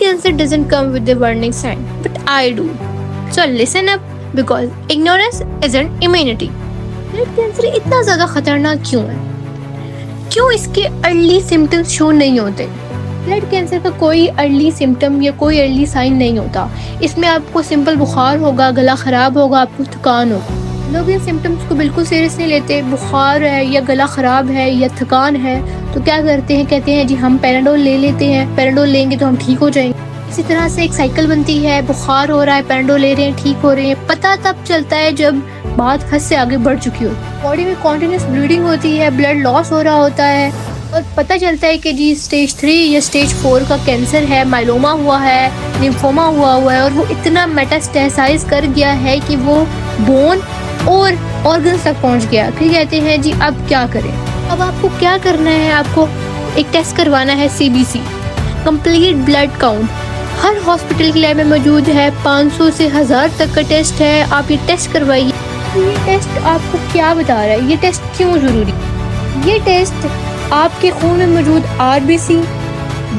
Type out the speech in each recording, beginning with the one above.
cancer doesn't come with a warning sign, but I do. So listen up because ignorance isn't immunity. Blood cancer इतना ज़्यादा खतरनाक क्यों है? क्यों इसके अर्ली सिम्टम्स शो नहीं होते? ब्लड कैंसर का कोई अर्ली सिम्टम या कोई अर्ली साइन नहीं होता। इसमें आपको सिंपल बुखार होगा, गला ख़राब होगा, आपको थकान होगा। लोग इन सिम्टम्स को बिल्कुल सीरियस नहीं लेते। बुखार है या गला ख़राब है या थकान है तो क्या करते हैं, कहते हैं जी हम पैराडोल ले लेते हैं, पैराडोल लेंगे तो हम ठीक हो जाएंगे। इसी तरह से एक साइकिल बनती है, बुखार हो रहा है, पैराडोल ले रहे हैं, ठीक हो रहे हैं। पता तब चलता है जब बात हद से आगे बढ़ चुकी हो, बॉडी में कॉन्टिन्यूस ब्लीडिंग होती है, ब्लड लॉस हो रहा होता है और पता चलता है कि जी स्टेज 3 या स्टेज 4 का कैंसर है, माइलोमा हुआ है, लिम्फोमा हुआ है और वो इतना मेटास्टेसाइज कर गया है कि वो बोन और ऑर्गन्स तक पहुंच गया। फिर कहते हैं जी अब क्या करें? अब आपको क्या करना है, आपको एक टेस्ट करवाना है, CBC कंप्लीट ब्लड काउंट। हर हॉस्पिटल के लैब में मौजूद है, 500 से 1000 तक का टेस्ट है। आप ये टेस्ट करवाइए। ये टेस्ट आपको क्या बता रहा है, ये टेस्ट क्यों ज़रूरी? ये टेस्ट आपके खून में मौजूद RBC,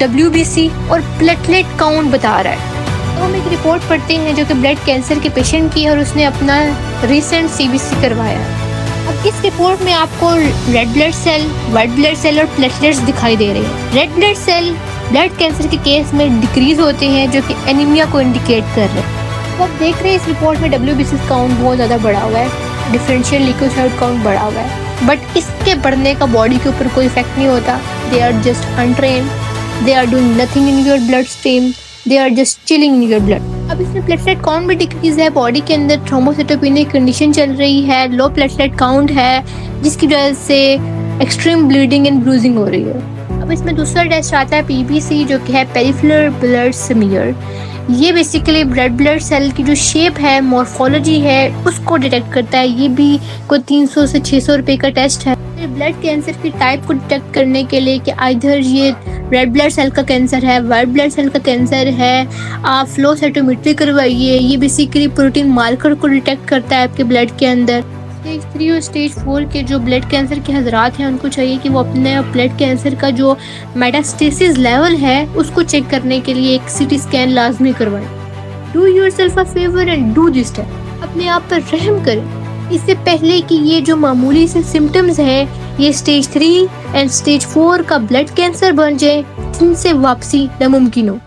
WBC और प्लेटलेट काउंट बता रहा है। तो हम एक रिपोर्ट पढ़ते हैं जो कि ब्लड कैंसर के पेशेंट की है और उसने अपना रिसेंट CBC करवाया है। अब इस रिपोर्ट में आपको red blood cell, white blood cell और प्लेटलेट्स दिखाई दे रहे हैं। Red blood cell blood cancer के केस में डिक्रीज होते हैं जो कि एनीमिया को इंडिकेट कर रहे हैं। तो आप देख रहे हैं इस रिपोर्ट में WBC काउंट बहुत ज़्यादा बढ़ा हुआ है, डिफरेंशियल ल्यूकोसाइट काउंट बढ़ा हुआ है, बट इसके बढ़ने का बॉडी के ऊपर कोई इफेक्ट नहीं होता। They are just untrained, they are doing nothing in your blood stream, they are just chilling in your blood. अब इसमें प्लेटलेट काउंट भी डिक्रीज है, बॉडी के अंदर थ्रोम्बोसाइटोपेनिक कंडीशन चल रही है, लो प्लेटलेट काउंट है जिसकी वजह से एक्सट्रीम ब्लीडिंग एंड ब्रूजिंग हो रही है। अब इसमें दूसरा टेस्ट आता है PBC जो कि है पेरिफेरल ब्लड स्मीयर। ये बेसिकली ब्लड सेल की जो शेप है, मॉर्फोलॉजी है, उसको डिटेक्ट करता है। ये भी कोई 300 से 600 रुपये का टेस्ट है। ब्लड कैंसर की टाइप को डिटेक्ट करने के लिए कि आइधर ये रेड ब्लड सेल का कैंसर है, वाइट ब्लड सेल का कैंसर है, आप फ्लो साइटोमेट्री करवाइए। ये बेसिकली प्रोटीन मार्कर को डिटेक्ट करता है आपके ब्लड के अंदर। स्टेज 3 और स्टेज 4 के जो ब्लड कैंसर के हजरात हैं उनको चाहिए कि वो अपने ब्लड कैंसर का जो मेटास्टेसिस लेवल है उसको चेक करने के लिए एक CT स्कैन लाजमी करवाएं। Do yourself a favour and do this step. अपने आप पर रहम करें इससे पहले कि ये जो मामूली से सिम्टम्स हैं ये स्टेज 3 एंड स्टेज 4 का ब्लड कैंसर बन जाए जिनसे वापसी नामुमकिन हो।